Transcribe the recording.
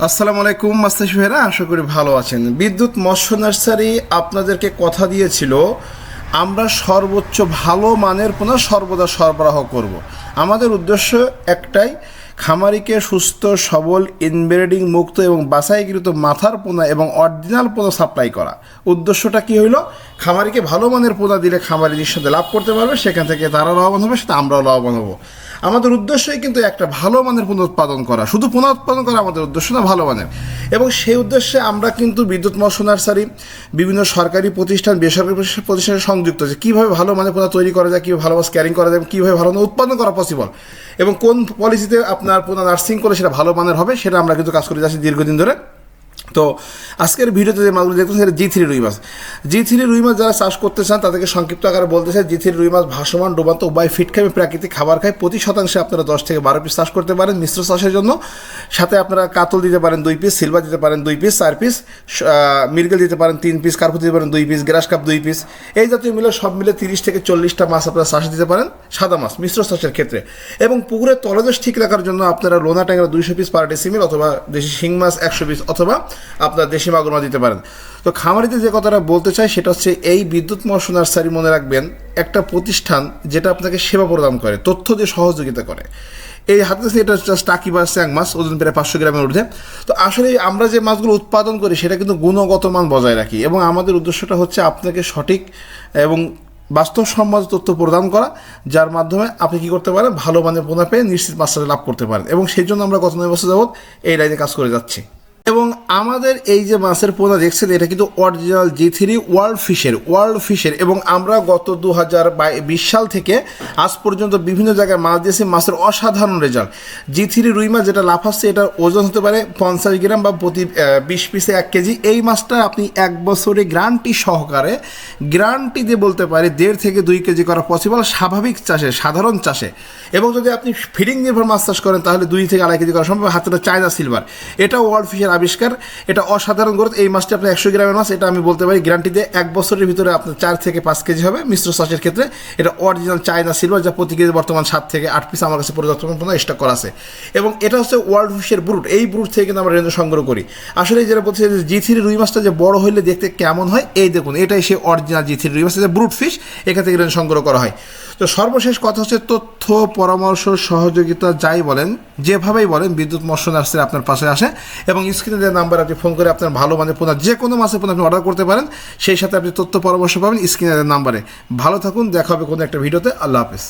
আসসালামু আলাইকুম মাস্টার সাহেবরা, আশা করি ভালো আছেন। বিদ্যুৎ মৎস্য নার্সারি আপনাদেরকে কথা দিয়েছিল আমরা সর্বোচ্চ ভালো মানের পোনা সর্বদা সরবরাহ করব। আমাদের উদ্দেশ্য একটাই, খামারিকে সুস্থ সবল ইনব্রিডিং মুক্ত এবং বাছাইকৃত মাথার পোনা এবং অরিজিনাল পোনা সাপ্লাই করা। উদ্দেশ্যটা কি হইল, খামারিকে ভালো মানের পোনা দিলে খামারি নিঃসন্দেহে লাভ করতে পারবে, সেখান থেকে তারা লাভবান হবে, সেটা আমরাও লাভবান হবো। আমাদের উদ্দেশ্যই কিন্তু একটা ভালো মানের পোনা উৎপাদন করা, শুধু পোনা উৎপাদন করা আমাদের উদ্দেশ্য না, ভালো মানের। এবং সেই উদ্দেশ্যে আমরা কিন্তু বিদ্যুৎ মৎস্য নার্সারি বিভিন্ন সরকারি প্রতিষ্ঠান বেসরকারি প্রতিষ্ঠানে সংযুক্ত আছে। কীভাবে ভালো মানের পোনা তৈরি করা যায়, কীভাবে ভালো মাছ ক্যারিং করা যায়, কীভাবে ভালো মানের উৎপাদন করা পসিবল, এবং কোন পলিসিতে আপনার পোনা নার্সিং করলে সেটা ভালো মানের হবে, সেটা আমরা কিন্তু কাজ করে যাচ্ছি দীর্ঘদিন ধরে। তো আজকের ভিডিওতে যে মাছগুলো দেখতেছেন সেটা G3 রুই মাছ। G3 রুই মাছ যারা চাষ করতে চান তাদেরকে সংক্ষিপ্ত আকারে বলতে চাই, G3 রুই মাছ ভাসমান ডোবান্ত উভয় ফিট খাবে, প্রাকৃতিক খাবার খায়। প্রতি শতাংশে আপনারা 10 থেকে 12 পিস চাষ করতে পারেন মিশ্র চাষের জন্য। সাথে আপনারা কাতল দিতে পারেন 2 পিস, সিলভার দিতে পারেন 2 পিস 4 পিস, মিরগেল দিতে পারেন 3 পিস, কার্পু দিতে পারেন 2 পিস, গ্রাস কাপ 2 পিস। এই জাতীয় মিলে সব মিলে 30 থেকে 40টা মাছ আপনারা চাষে দিতে পারেন সাদা মাছ মিশ্র চাষের ক্ষেত্রে। এবং পুকুরের তলদেশ ঠিক রাখার জন্য আপনারা লোনা ট্যাংরা 200 পিস পার ডেসিমিল, অথবা দেশি শিং মাছ 100 পিস, অথবা আপনার দেশি মাগুর মাছ দিতে পারেন। তো খামারিতে যে কথাটা বলতে চাই সেটা হচ্ছে, এই বিদ্যুৎ মৎস্য নার্সারি মনে রাখবেন একটা প্রতিষ্ঠান যেটা আপনাকে সেবা প্রদান করে, তথ্য দিয়ে সহযোগিতা করে। এই হাতে এটা জাস্ট টাকি বা স্যাং মাছ, ওজন প্রায় 500 গ্রামের ঊর্ধ্বে। তো আসলে আমরা যে মাছগুলো উৎপাদন করি সেটা কিন্তু গুণগত মান বজায় রাখি, এবং আমাদের উদ্দেশ্যটা হচ্ছে আপনাকে সঠিক এবং বাস্তবসম্মত তথ্য প্রদান করা, যার মাধ্যমে আপনি কী করতে পারেন, ভালো মানের পোনা পেয়ে নিশ্চিত মাছটা লাভ করতে পারেন। এবং সেই জন্য আমরা গত 9 বছর যাবৎ এই লাইনে কাজ করে যাচ্ছি। এবং আমাদের এই যে মাছের পোনা দেখছেন এটা কিন্তু অরিজিনাল G3 ওয়ার্ল্ড ফিশের। এবং আমরা গত 2020 সাল থেকে আজ পর্যন্ত বিভিন্ন জায়গায় মাছ দিয়েছি, মাছের অসাধারণ রেজাল্ট। G3 রুই মাছ যেটা লাফাচ্ছে, এটার ওজন হতে পারে 50 গ্রাম বা প্রতি 20 পিসে 1 কেজি। এই মাছটা আপনি 1 বছরে গ্যারান্টি সহকারে, গ্যারান্টি দিয়ে বলতে পারি 1.5 থেকে 2 কেজি করা পসিবল স্বাভাবিক চাষে, সাধারণ চাষে। এবং যদি আপনি ফিডিং নির্ভর মাছ চাষ করেন তাহলে 2 থেকে 2.5 কেজি করা সম্ভব। হাতে চায়না সিলভার, এটা ওয়ার্ল্ড ফিশের আবিষ্কার, এটা অসাধারণ গ্রোথ। এই মাছটি আপনার 100 গ্রামের মাছ, এটা আমি বলতে পারি গ্যারান্টি দিয়ে 1 বছরের ভিতরে আপনার 4 থেকে 5 কেজি হবে মিশ্র চাষের ক্ষেত্রে। এটা অরিজিনাল চায়না সিলভার, যা প্রতি কেজি বর্তমান 7 থেকে 8 পিস আমার কাছে পর্যাপ্ত স্টক করা আছে। এবং এটা হচ্ছে ওয়ার্ল্ড ফিশের ব্রুট। এই ব্রুট থেকে কিন্তু আমরা রেঞ্জ সংগ্রহ করি। আসলে যেটা বলছে যে G3 রুই মাছটা যে বড় হইলে দেখতে কেমন হয়, এই দেখুন এটাই সেই অরিজিনাল G3 রুই মাছ, যে ব্রুট ফিশ, এখান থেকে রেঞ্জ সংগ্রহ করা হয়। তো সর্বশেষ কথা হচ্ছে, তথ্য পরামর্শ সহযোগিতা যাই বলেন, যেভাবেই বলেন, বিদ্যুৎ মৎস্য নার্সারি আপনার পাশে আসে। এবং স্ক্রিনে যে নাম্বার আপনি ফোন করে আপনার ভালো মানের পোনা, যে কোনো মাছের পোনা আপনি অর্ডার করতে পারেন, সেই সাথে আপনি তথ্য পরামর্শ পাবেন স্ক্রিনের নাম্বারে। ভালো থাকুন, দেখা হবে কোনো একটা ভিডিওতে। আল্লাহ হাফেজ।